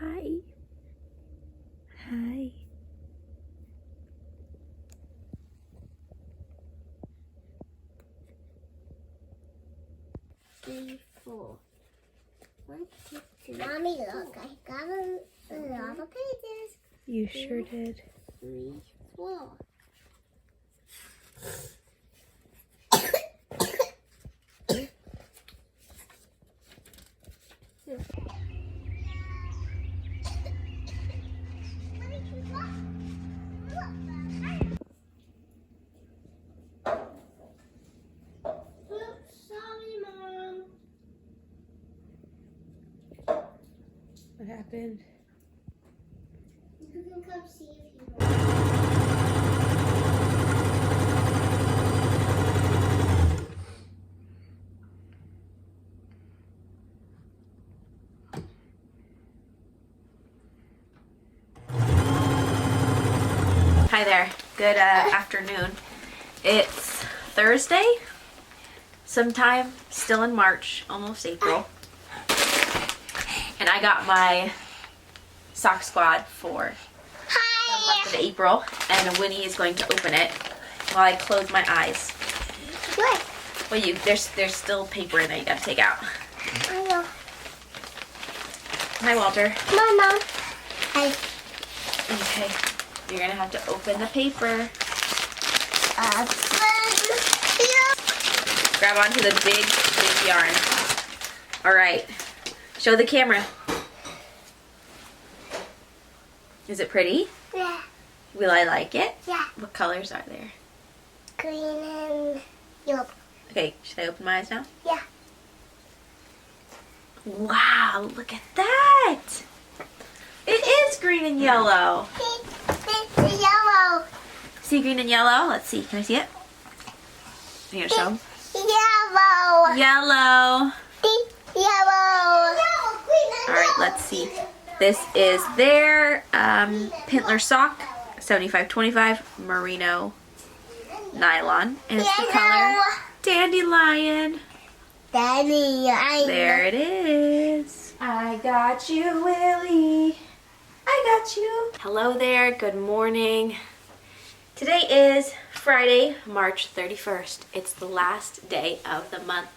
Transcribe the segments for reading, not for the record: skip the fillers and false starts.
Hi. Hi. Three, four. 1, 2, 3. Mommy, look, I got a lot of pages. You sure did. 3, 4. Sorry, Mom. What happened? You can come see if you want. Hi there. Good afternoon. It's Thursday, sometime still in March, almost April. And I got my sock squad for the month of April, and Winnie is going to open it while I close my eyes. What? Well, there's still paper in there you gotta take out. I know. Hi, Walter. Mama. Hi. Okay, you're gonna have to open the paper. Grab onto the big yarn. All right, show the camera. Is it pretty? Yeah. Will I like it? Yeah. What colors are there? Green and yellow. Okay, should I open my eyes now? Yeah. Wow, look at that! It is green and yellow. It's yellow. See green and yellow? Let's see, can I see it? You gonna show 'em? Yellow. Yellow. Yellow. All right, let's see. This is their Pintler sock, 75/25 merino nylon, and it's the color Dandelion. Daddy, There it is. I got you, Willie. I got you. Hello there. Good morning. Today is Friday, March 31st. It's the last day of the month.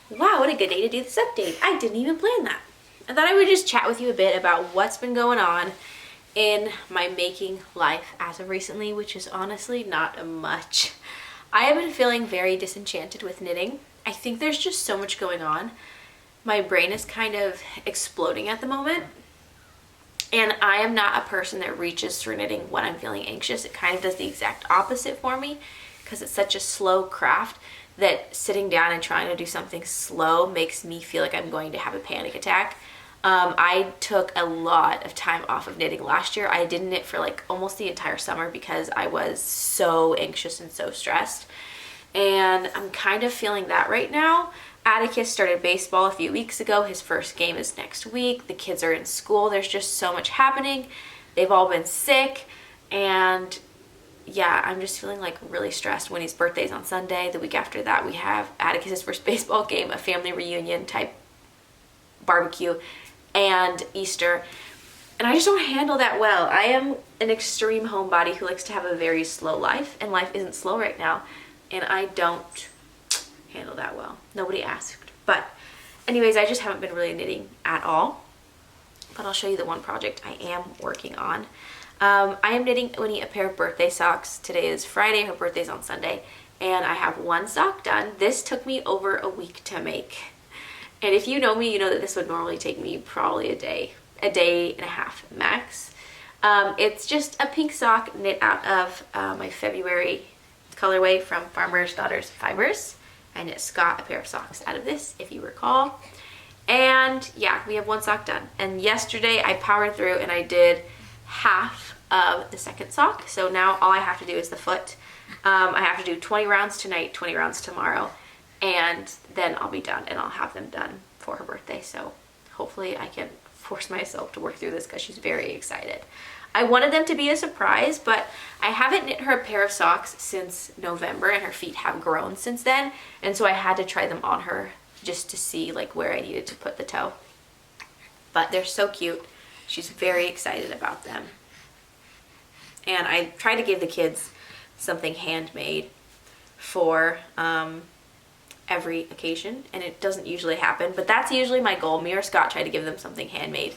Wow, what a good day to do this update. I didn't even plan that. I thought I would just chat with you a bit about what's been going on in my making life as of recently, which is honestly not much. I have been feeling very disenchanted with knitting. I think there's just so much going on. My brain is kind of exploding at the moment. And I am not a person that reaches through knitting when I'm feeling anxious. It kind of does the exact opposite for me because it's such a slow craft that sitting down and trying to do something slow makes me feel like I'm going to have a panic attack. I took a lot of time off of knitting last year. I didn't knit for like almost the entire summer because I was so anxious and so stressed. And I'm kind of feeling that right now. Atticus started baseball a few weeks ago. His first game is next week. The kids are in school. There's just so much happening. They've all been sick. And yeah, I'm just feeling like really stressed. Winnie's birthday's on Sunday. The week after that, we have Atticus's first baseball game, a family reunion type barbecue, and Easter. And I just don't handle that well. I am an extreme homebody who likes to have a very slow life, and life isn't slow right now. And I don't handle that well. Nobody asked. But anyways, I just haven't been really knitting at all. But I'll show you the one project I am working on. I am knitting Winnie a pair of birthday socks. Today is Friday, her birthday's on Sunday, and I have one sock done. This took me over a week to make. And if you know me, you know that this would normally take me probably a day and a half max. It's just a pink sock knit out of my February colorway from Farmer's Daughters Fibers. I knit Scott a pair of socks out of this, if you recall. And yeah, we have one sock done. And yesterday I powered through and I did half of the second sock. So now all I have to do is the foot. I have to do 20 rounds tonight, 20 rounds tomorrow, and then I'll be done and I'll have them done for her birthday. So hopefully I can force myself to work through this because she's very excited. I wanted them to be a surprise, but I haven't knit her a pair of socks since November and her feet have grown since then. And so I had to try them on her just to see like where I needed to put the toe. But they're so cute. She's very excited about them. And I try to give the kids something handmade for every occasion, and it doesn't usually happen, but that's usually my goal. Me or Scott try to give them something handmade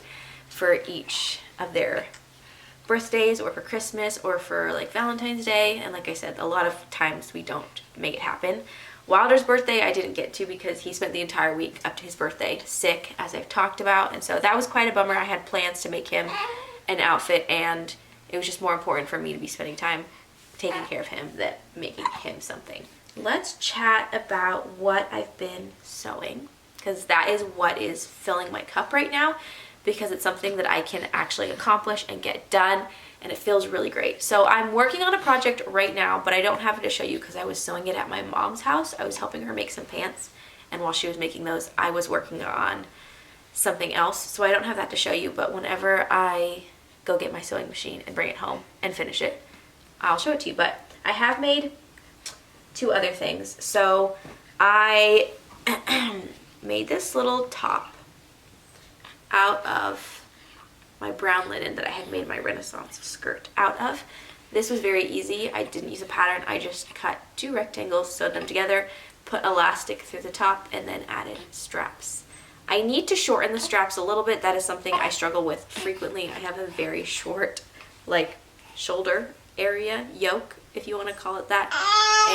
for each of their birthdays, or for Christmas, or for like Valentine's Day. And like I said, a lot of times we don't make it happen. Wilder's birthday I didn't get to because he spent the entire week up to his birthday sick, as I've talked about, and so that was quite a bummer. I had plans to make him an outfit, and it was just more important for me to be spending time taking care of him than making him something. Let's chat about what I've been sewing, because that is what is filling my cup right now, because it's something that I can actually accomplish and get done, and it feels really great. So I'm working on a project right now, but I don't have it to show you because I was sewing it at my mom's house. I was helping her make some pants, and while she was making those, I was working on something else. So I don't have that to show you, but whenever I go get my sewing machine and bring it home and finish it, I'll show it to you. But I have made 2 other things. So I made this little top out of my brown linen that I had made my Renaissance skirt out of. This was very easy. I didn't use a pattern. I just cut 2 rectangles, sewed them together, put elastic through the top, and then added straps. I need to shorten the straps a little bit. That is something I struggle with frequently. I have a very short, like, shoulder area, yoke, if you want to call it that.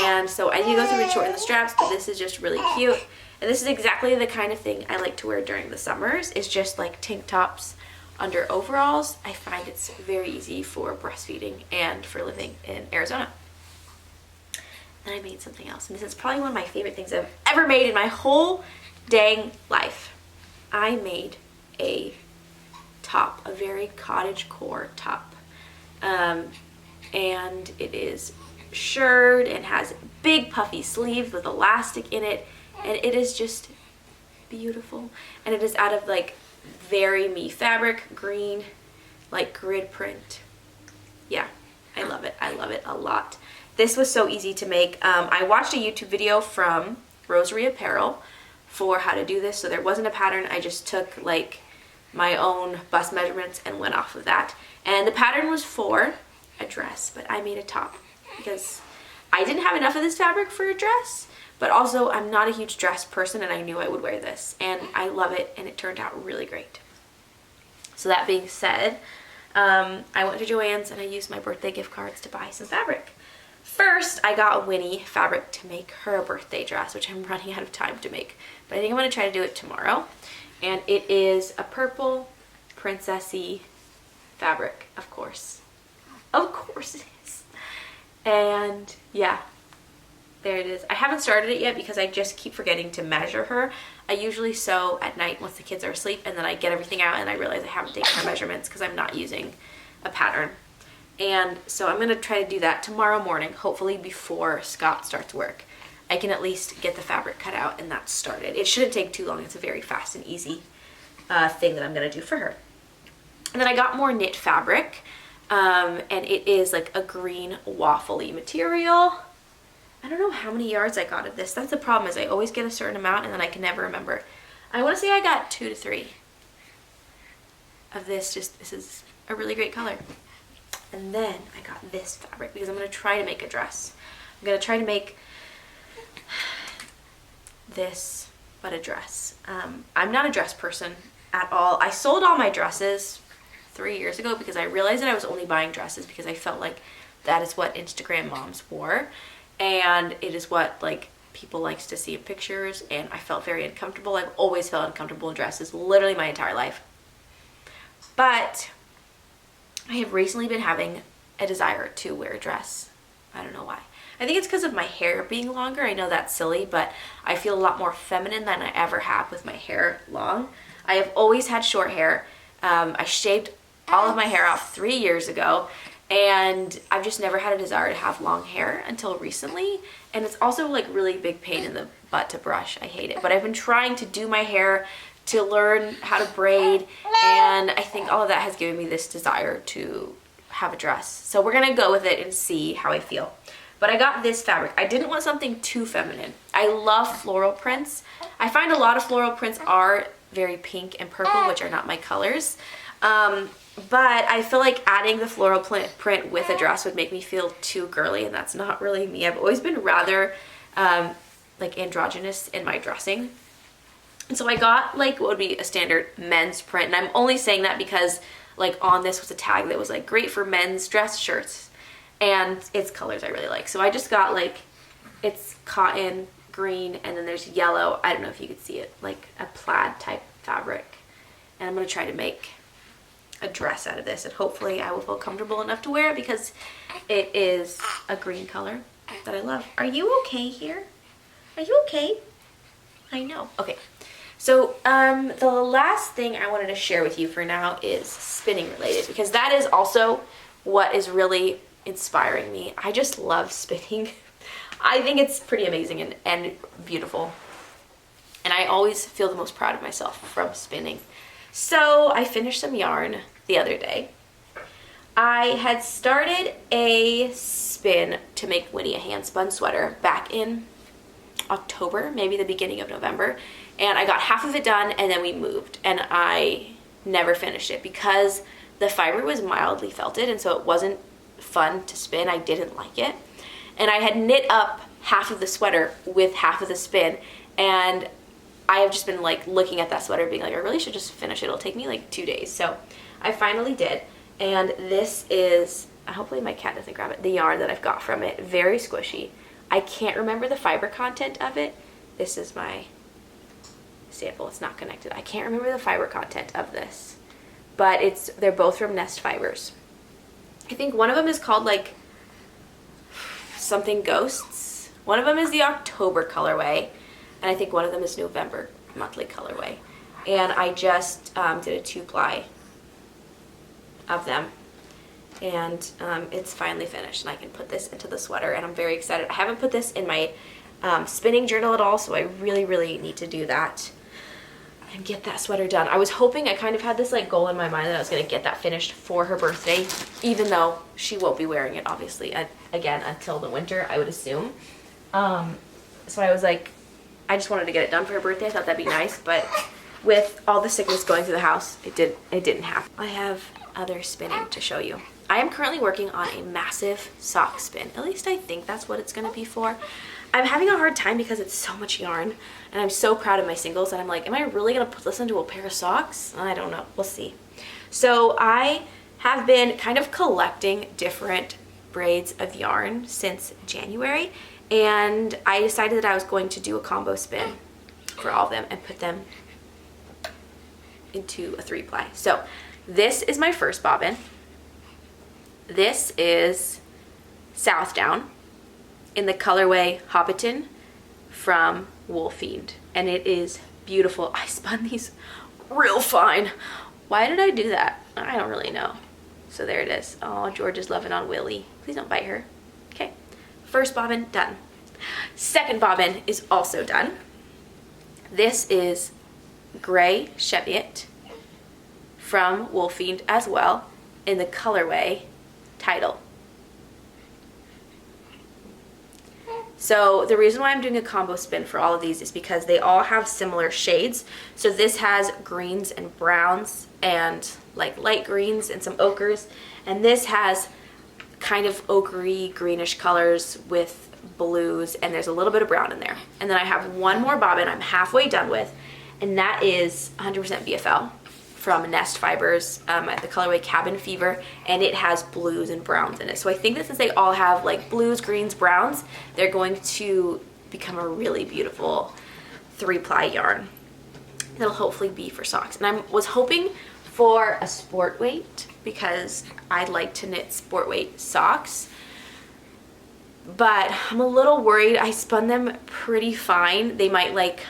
And so I need to go through and shorten the straps, but this is just really cute. And this is exactly the kind of thing I like to wear during the summers. It's just like tank tops under overalls. I find it's very easy for breastfeeding and for living in Arizona. Then I made something else, and this is probably one of my favorite things I've ever made in my whole dang life. I made a top, a very cottagecore top. And it is shirred and has big puffy sleeves with elastic in it, and it is just beautiful. And it is out of like very me fabric, green, like grid print. Yeah, I love it. I love it a lot. This was so easy to make. I watched a YouTube video from Rosary Apparel for how to do this, so there wasn't a pattern. I just took like my own bust measurements and went off of that. And the pattern was for a dress, but I made a top because I didn't have enough of this fabric for a dress, but also I'm not a huge dress person, and I knew I would wear this, and I love it, and it turned out really great. So that being said, I went to Joann's and I used my birthday gift cards to buy some fabric. First, I got Winnie fabric to make her a birthday dress, which I'm running out of time to make, but I think I'm going to try to do it tomorrow. And it is a purple princessy fabric, of course. Of course it is. And yeah, there it is. I haven't started it yet because I just keep forgetting to measure her. I usually sew at night once the kids are asleep, and then I get everything out and I realize I haven't taken her measurements because I'm not using a pattern. And so I'm going to try to do that tomorrow morning, hopefully before Scott starts work. I can at least get the fabric cut out and that's started. It shouldn't take too long. It's a very fast and easy thing that I'm going to do for her. And then I got more knit fabric, and it is like a green waffly material. I don't know how many yards I got of this. That's the problem, is I always get a certain amount and then I can never remember. I want to say I got 2 to 3 of this. This is a really great color. And then I got this fabric because I'm going to try to make a dress. I'm going to try to make this, but a dress. I'm not a dress person at all. I sold all my dresses 3 years ago because I realized that I was only buying dresses because I felt like that is what Instagram moms wore, and it is what like people likes to see in pictures, and I felt very uncomfortable. I've always felt uncomfortable in dresses literally my entire life. But I have recently been having a desire to wear a dress. I don't know why. I think it's because of my hair being longer. I know that's silly, but I feel a lot more feminine than I ever have with my hair long. I have always had short hair. I shaved all of my hair off 3 years ago, and I've just never had a desire to have long hair until recently. And it's also like really big pain in the butt to brush. I hate it. But I've been trying to do my hair, to learn how to braid, and I think all of that has given me this desire to have a dress. So we're gonna go with it and see how I feel. But I got this fabric. I didn't want something too feminine. I love floral prints. I find a lot of floral prints are very pink and purple, which are not my colors. But I feel like adding the floral print with a dress would make me feel too girly, and that's not really me. I've always been rather like androgynous in my dressing. And so I got like what would be a standard men's print. And I'm only saying that because like on this was a tag that was like great for men's dress shirts. And it's colors I really like. So I just got like, it's cotton, green, and then there's yellow. I don't know if you could see it, like a plaid type fabric. And I'm going to try to make a dress out of this, and hopefully I will feel comfortable enough to wear it because it is a green color that I love. Are you okay here? Are you okay? I know. Okay. So the last thing I wanted to share with you for now is spinning related, because that is also what is really inspiring me. I just love spinning. I think it's pretty amazing and beautiful. And I always feel the most proud of myself from spinning. So I finished some yarn the other day. I had started a spin to make Winnie a hand spun sweater back in October, maybe the beginning of November. And I got half of it done and then we moved, and I never finished it because the fiber was mildly felted, and so it wasn't fun to spin. I didn't like it. And I had knit up half of the sweater with half of the spin, and I have just been like looking at that sweater being like, I really should just finish it. It'll take me like 2 days. So I finally did. And this is, hopefully my cat doesn't grab it, the yarn that I've got from it. Very squishy. I can't remember the fiber content of it. This is my sample. It's not connected. I can't remember the fiber content of this, but they're both from Nest Fibers. I think one of them is called like something Ghosts. One of them is the October colorway, and I think one of them is November monthly colorway. And I just did a 2-ply of them, and it's finally finished, and I can put this into the sweater, and I'm very excited. I haven't put this in my spinning journal at all, so I really need to do that and get that sweater done. I was hoping, I kind of had this like goal in my mind that I was going to get that finished for her birthday, even though she won't be wearing it obviously again until the winter, I would assume. So I was like, I just wanted to get it done for her birthday. I thought that'd be nice, but with all the sickness going through the house, it didn't happen. I have other spinning to show you. I am currently working on a massive sock spin. At least I think that's what it's going to be for. I'm having a hard time because it's so much yarn, and I'm so proud of my singles, and I'm like, am I really going to put this into a pair of socks? I don't know. We'll see. So I have been kind of collecting different braids of yarn since January, and I decided that I was going to do a combo spin for all of them and put them into a 3-ply. So this is my first bobbin. This is Southdown in the colorway Hobbiton from Woolfiend, and it is beautiful. I spun these real fine. Why did I do that? I don't really know. So there it is. Oh, George is loving on Willie. Please don't bite her. Okay, first bobbin done. Second bobbin is also done. This is Gray Cheviot from Woolfiend as well in the colorway Tidal. So the reason why I'm doing a combo spin for all of these is because they all have similar shades. So this has greens and browns and like light greens and some ochres, and this has kind of ochre greenish colors with blues, and there's a little bit of brown in there. And then I have one more bobbin I'm halfway done with, and that is 100% BFL from Nest Fibers at the colorway Cabin Fever, and it has blues and browns in it. So I think that since they all have like blues, greens, browns, they're going to become a really beautiful 3-ply yarn that'll hopefully be for socks. And I was hoping for a sport weight because I'd like to knit sport weight socks, but I'm a little worried. I spun them pretty fine. They might like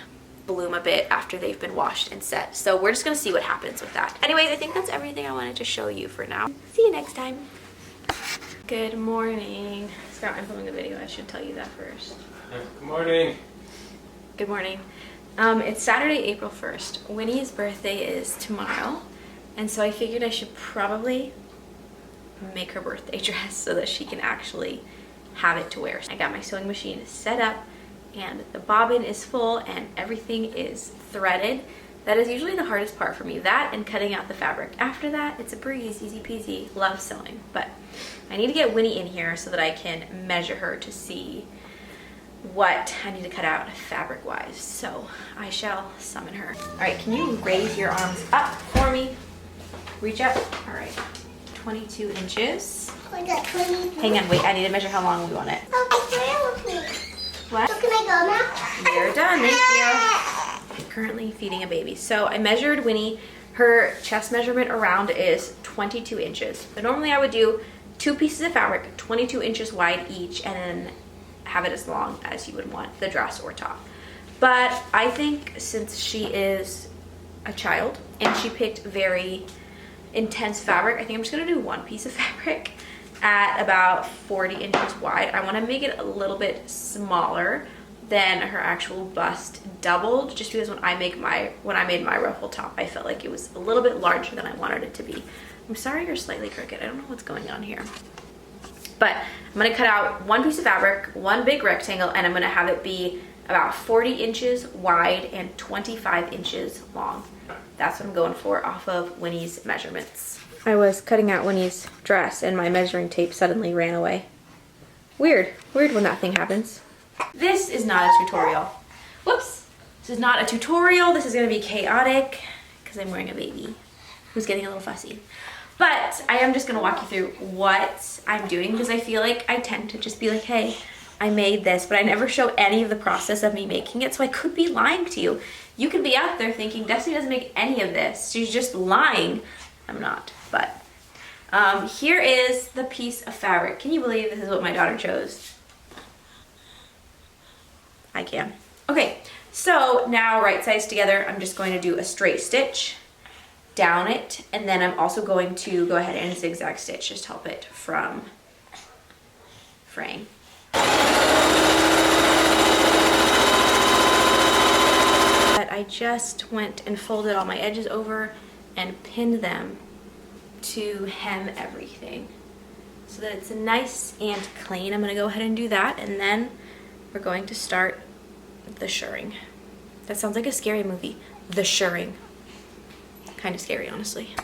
bloom a bit after they've been washed and set. So we're just gonna see what happens with that. Anyways, I think that's everything I wanted to show you for now. See you next time. Good morning. Scott, I'm filming a video. I should tell you that first. Good morning. Good morning. It's Saturday, April 1st. Winnie's birthday is tomorrow, and so I figured I should probably make her birthday dress so that she can actually have it to wear. I got my sewing machine set up, and the bobbin is full and everything is threaded. That is usually the hardest part for me, that and cutting out the fabric. After that, it's a breeze, easy peasy. Love sewing, but I need to get Winnie in here so that I can measure her to see what I need to cut out fabric wise. So I shall summon her. All right, can you raise your arms up for me? Reach up. All right, 22 inches. I got 20. Hang on, wait, I need to measure how long we want it. What? So can I go now? You're done, thank you. Currently feeding a baby. So I measured Winnie. Her chest measurement around is 22 inches. So normally I would do 2 pieces of fabric, 22 inches wide each, and then have it as long as you would want the dress or top. But I think since she is a child and she picked very intense fabric, I think I'm just gonna do 1 piece of fabric at about 40 inches wide. I want to make it a little bit smaller than her actual bust doubled, just because when I made my ruffle top, I felt like it was a little bit larger than I wanted it to be. I'm sorry you're slightly crooked. I don't know what's going on here. But I'm going to cut out 1 piece of fabric, 1 big rectangle, and I'm going to have it be about 40 inches wide and 25 inches long. That's what I'm going for off of Winnie's measurements. I was cutting out Winnie's dress and my measuring tape suddenly ran away. Weird when that thing happens. This is not a tutorial. Whoops. This is not a tutorial. This is gonna be chaotic because I'm wearing a baby who's getting a little fussy. But I am just gonna walk you through what I'm doing because I feel like I tend to just be like, hey, I made this, but I never show any of the process of me making it, so I could be lying to you. You could be out there thinking, Destiny doesn't make any of this. She's just lying. I'm not, but here is the piece of fabric. Can you believe this is what my daughter chose? I can. Okay, so now right sides together, I'm just going to do a straight stitch down it, and then I'm also going to go ahead and zigzag stitch, just help it from fraying. But I just went and folded all my edges over and pinned them to hem everything so that it's nice and clean. I'm going to go ahead and do that, and then we're going to start the shirring. That sounds like a scary movie. The shirring. Kind of scary, honestly.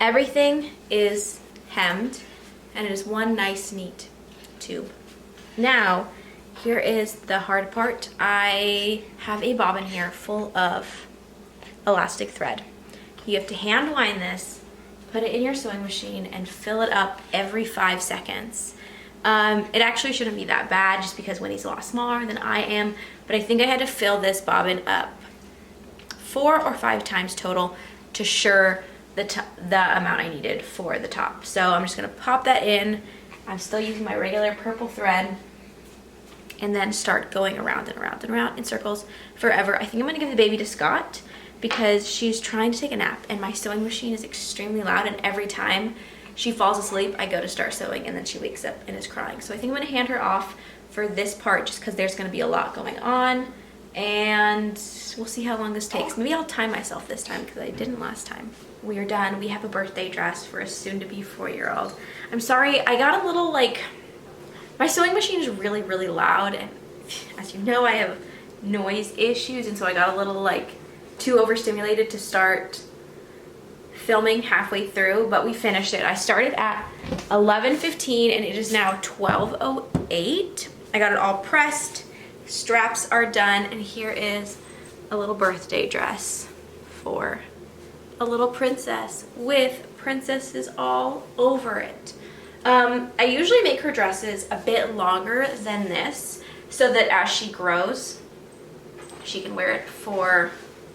Everything is hemmed, and it is one nice, neat tube. Now, here is the hard part. I have a bobbin here full of elastic thread. You have to hand wind this, put it in your sewing machine, and fill it up every 5 seconds. It actually shouldn't be that bad just because Winnie's a lot smaller than I am, but I think I had to fill this bobbin up 4 or 5 times total to shirr the amount I needed for the top. So I'm just gonna pop that in. I'm still using my regular purple thread, and then start going around and around and around in circles forever. I think I'm gonna give the baby to Scott because she's trying to take a nap, and my sewing machine is extremely loud, and every time she falls asleep, I go to start sewing, and then she wakes up and is crying. So I think I'm gonna hand her off for this part just because there's gonna be a lot going on, and we'll see how long this takes. Maybe I'll time myself this time because I didn't last time. We are done. We have a birthday dress for a soon-to-be 4-year-old. I'm sorry, I got a little my sewing machine is really, really loud, and as you know, I have noise issues, and so I got a little too overstimulated to start filming halfway through, but we finished it. I started at 11:15 and it is now 12:08. I got it all pressed, straps are done, and here is a little birthday dress for a little princess with princesses all over it. I usually make her dresses a bit longer than this so that as she grows, she can wear it for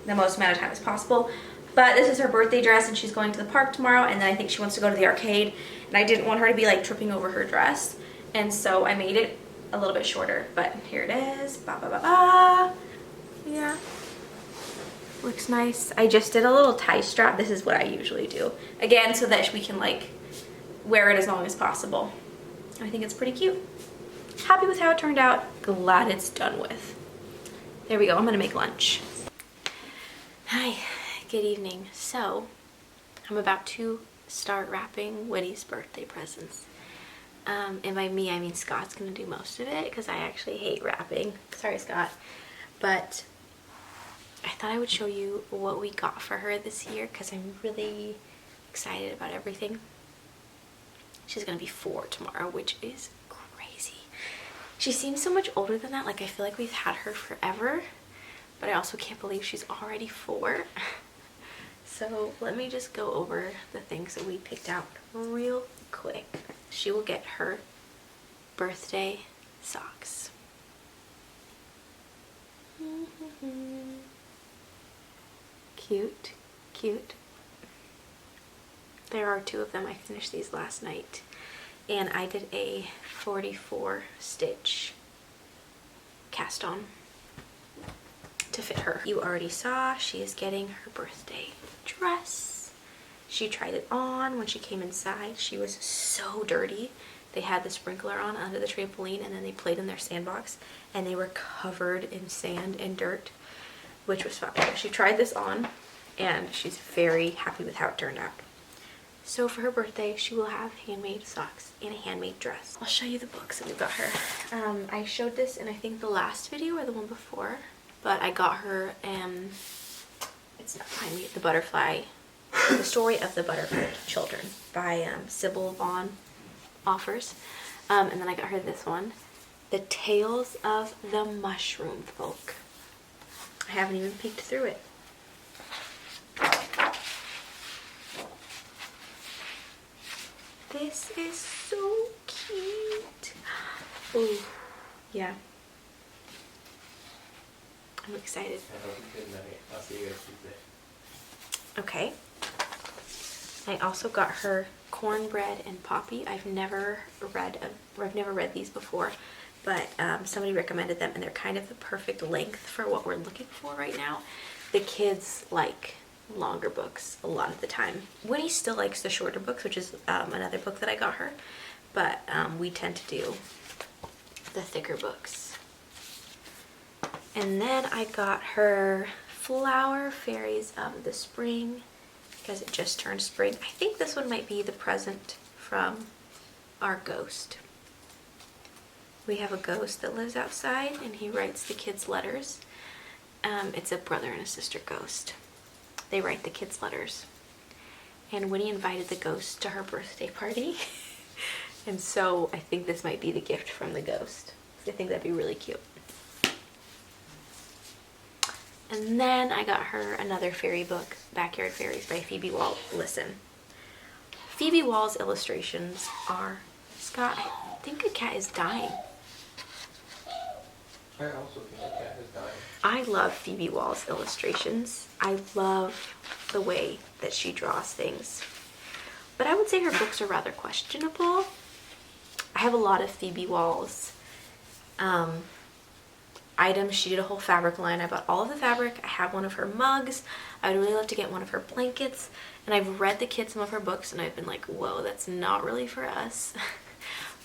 the most amount of time as possible. But this is her birthday dress, and she's going to the park tomorrow, and then I think she wants to go to the arcade, and I didn't want her to be tripping over her dress, and so I made it a little bit shorter. But here it is. Ba ba ba ba. Yeah. Looks nice. I just did a little tie strap. This is what I usually do. Again, so that we can wear it as long as possible. I think it's pretty cute. Happy with how it turned out. Glad it's done with. There we go. I'm gonna make lunch. Hi, good evening. So, I'm about to start wrapping Winnie's birthday presents. And by me, I mean Scott's gonna do most of it because I actually hate wrapping. Sorry, Scott. But I thought I would show you what we got for her this year because I'm really excited about everything. She's gonna be 4 tomorrow, which is crazy. She seems so much older than that. Like, I feel like we've had her forever, but I also can't believe she's already 4. So let me just go over the things that we picked out real quick. She will get her birthday socks. Cute, cute. There are 2 of them. I finished these last night. And I did a 44 stitch cast on to fit her. You already saw she is getting her birthday dress. She tried it on when she came inside. She was so dirty. They had the sprinkler on under the trampoline and then they played in their sandbox and they were covered in sand and dirt, which was fun. She tried this on and she's very happy with how it turned out. So for her birthday, she will have handmade socks and a handmade dress. I'll show you the books that we got her. I showed this in I think the last video or the one before, but I got her, it's not behind me, The Story of the Butterfield Children by Sybil Vaughan Offers. And then I got her this one, The Tales of the Mushroom Folk. I haven't even peeked through it. This is so cute. Ooh, yeah. I'm excited. I'll see you guys Tuesday. Okay. I also got her Cornbread and Poppy. I've never read these before, but somebody recommended them and they're kind of the perfect length for what we're looking for right now. The kids like longer books a lot of the time. Winnie still likes the shorter books, which is another book that I got her, but we tend to do the thicker books. And then I got her Flower Fairies of the Spring because it just turned spring. I think this one might be the present from our ghost. We have a ghost that lives outside and he writes the kids letters. It's a brother and a sister ghost. They write the kids letters. And Winnie invited the ghost to her birthday party. And so I think this might be the gift from the ghost. I think that'd be really cute. And then I got her another fairy book, Backyard Fairies by Phoebe Wall. Listen, Phoebe Wall's illustrations are, Scott, I think a cat is dying. I also think a cat is dying. I love Phoebe Wall's illustrations. I love the way that she draws things. But I would say her books are rather questionable. I have a lot of Phoebe Wall's items. She did a whole fabric line. I bought all of the fabric. I have one of her mugs. I would really love to get one of her blankets. And I've read the kids some of her books and I've been like, whoa, that's not really for us.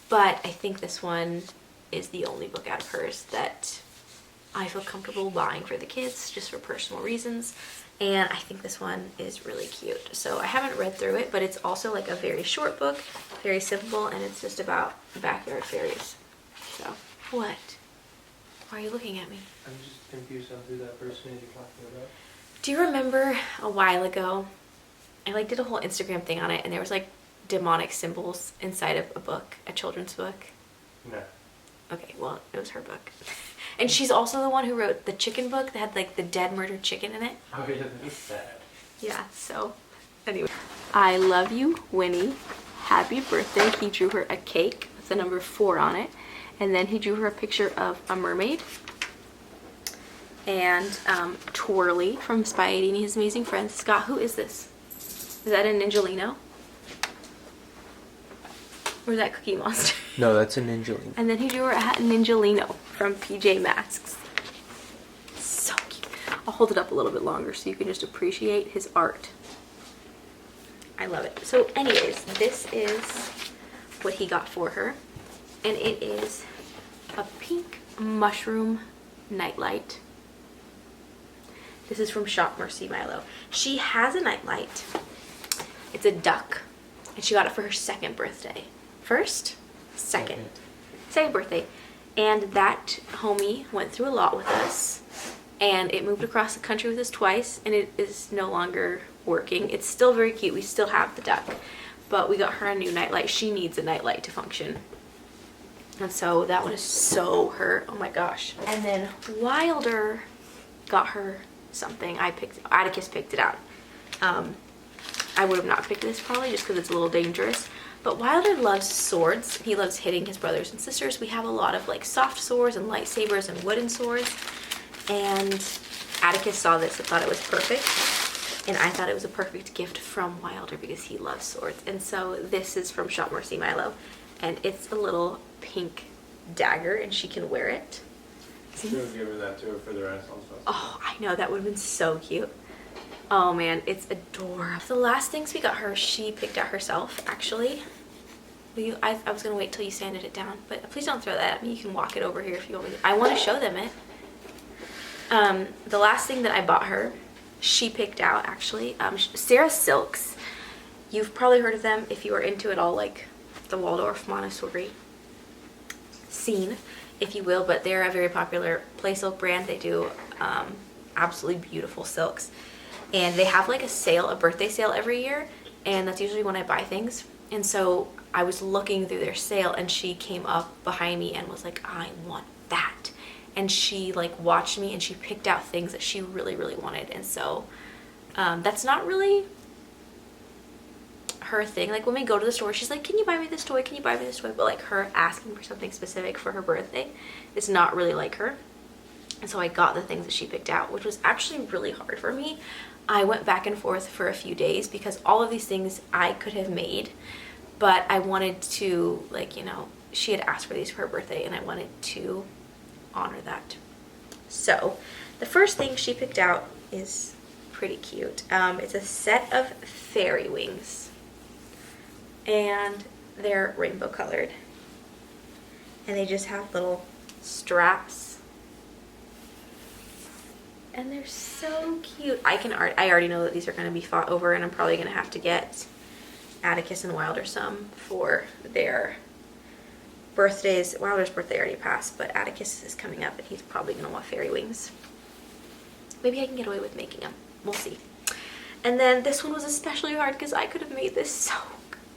But I think this one is the only book out of hers that I feel comfortable buying for the kids just for personal reasons. And I think this one is really cute. So I haven't read through it, but it's also like a very short book, very simple, and it's just about backyard fairies. So, what? Why are you looking at me? I'm just confused on who that person is you're talking about. Do you remember a while ago, I did a whole Instagram thing on it, and there was like demonic symbols inside of a book, a children's book? No. Okay, well, it was her book. And she's also the one who wrote the chicken book that had like the dead murdered chicken in it. Oh yeah, that's sad. Yeah, so anyway. I love you, Winnie. Happy birthday. He drew her a cake with the number 4 on it. And then he drew her a picture of a mermaid. And Twirly from Spidey and His Amazing Friends. Scott, who is this? Is that a Ninjalino? Or is that Cookie Monster? No, that's a Ninjalino. And then he drew her a Ninjalino from PJ Masks. So cute. I'll hold it up a little bit longer so you can just appreciate his art. I love it. So anyways, this is what he got for her. And it is a pink mushroom nightlight. This is from Shop Mercy Milo. She has a nightlight. It's a duck. And she got it for her 2nd birthday. First? Second birthday. And that homie went through a lot with us. and it moved across the country with us twice, and it is no longer working. It's still very cute. We still have the duck, but we got her a new nightlight. She needs a nightlight to function. And so that one is so her. Oh my gosh. And then Wilder got her something. Atticus picked it out. I would have not picked this probably just because it's a little dangerous. But Wilder loves swords. He loves hitting his brothers and sisters. We have a lot of like soft swords and lightsabers and wooden swords. And Atticus saw this and thought it was perfect. And I thought it was a perfect gift from Wilder because he loves swords. And so this is from Shop Mercy Milo. And it's a little pink dagger and she can wear it. Should have given that to her for the Renaissance Festival. Oh, I know, that would have been so cute. Oh man, it's adorable. The last things we got her, she picked out herself, actually. I was gonna wait till you sanded it down, but please don't throw that at me. You can walk it over here if you want me to. I want to show them it. The last thing that I bought her, she picked out, actually. Sarah Silks. You've probably heard of them if you are into it all, like the Waldorf Montessori scene, if you will, but they're a very popular play silk brand. They do absolutely beautiful silks, and they have like a birthday sale every year, and that's usually when I buy things. And so I was looking through their sale and she came up behind me and was like, I want that. And she like watched me and she picked out things that she really, really wanted. And so that's not really her thing. Like when we go to the store, she's like, can you buy me this toy? Can you buy me this toy? But like her asking for something specific for her birthday is not really like her. And so I got the things that she picked out, which was actually really hard for me. I went back and forth for a few days because all of these things I could have made, but I wanted to, like, you know, she had asked for these for her birthday and I wanted to honor that. So the first thing she picked out is pretty cute. It's a set of fairy wings and they're rainbow colored and they just have little straps and they're so cute. I already know that these are going to be fought over, and I'm probably going to have to get Atticus and Wilder some for their birthdays. Wilder's birthday already passed, but Atticus is coming up and he's probably going to want fairy wings. Maybe I can get away with making them. We'll see. And then this one was especially hard because I could have made this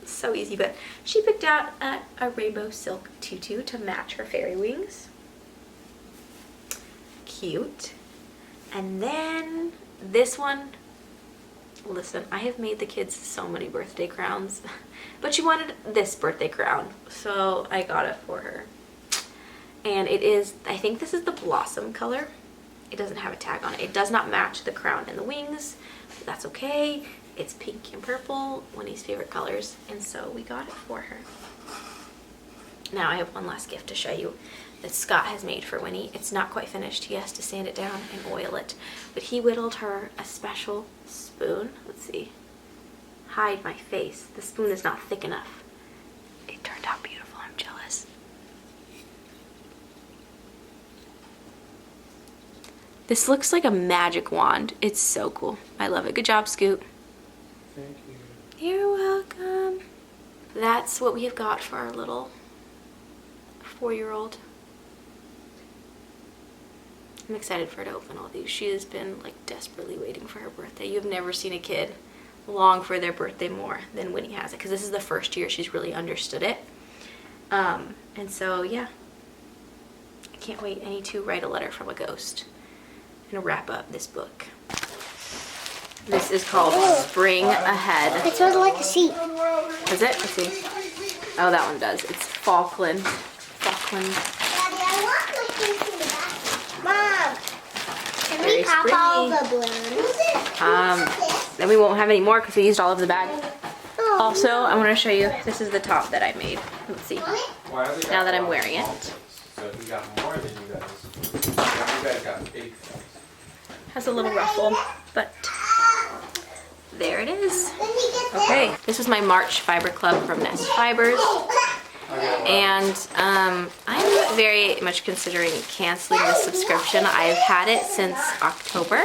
so easy, but she picked out a rainbow silk tutu to match her fairy wings. Cute. And then this one, listen, I have made the kids so many birthday crowns, but she wanted this birthday crown, so I got it for her. And it is, I think this is the blossom color. It doesn't have a tag on it. It does not match the crown and the wings, but that's okay. It's pink and purple, Winnie's favorite colors, and so we got it for her. Now I have one last gift to show you that Scott has made for Winnie. It's not quite finished. He has to sand it down and oil it, but he whittled her a special spoon. Let's see. Hide my face. The spoon is not thick enough. It turned out beautiful. I'm jealous. This looks like a magic wand. It's so cool. I love it. Good job, Scoot. Thank you. You're welcome. That's what we have got for our little 4-year-old. I'm excited for her to open all these. She has been like desperately waiting for her birthday. You've never seen a kid long for their birthday more than Winnie has it, because this is the first year she's really understood it. And so yeah, I can't wait. I need to write a letter from a ghost and wrap up this book. This is called Spring Ahead. It smells like a sheep. Does it? Let's see. Oh, that one does. It's Falkland. Daddy, I want to listen to the back. Mom, can Very we pop all the balloons? Then we won't have any more because we used all of the bag. Oh, Also, I want to show you, this is the top that I made. Let's see. Now that I'm wearing it. So he got more than you guys. You guys got big things. Has a little ruffle, but there it is. Okay, this was my March Fiber Club from Nest Fibers. And I'm very much considering canceling this subscription. I've had it since October,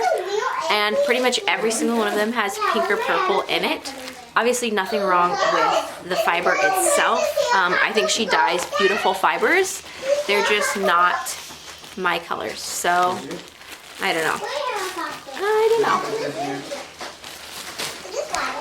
and pretty much every single one of them has pink or purple in it. Obviously nothing wrong with the fiber itself. I think she dyes beautiful fibers. They're just not my colors. So I don't know. Where helicopter? I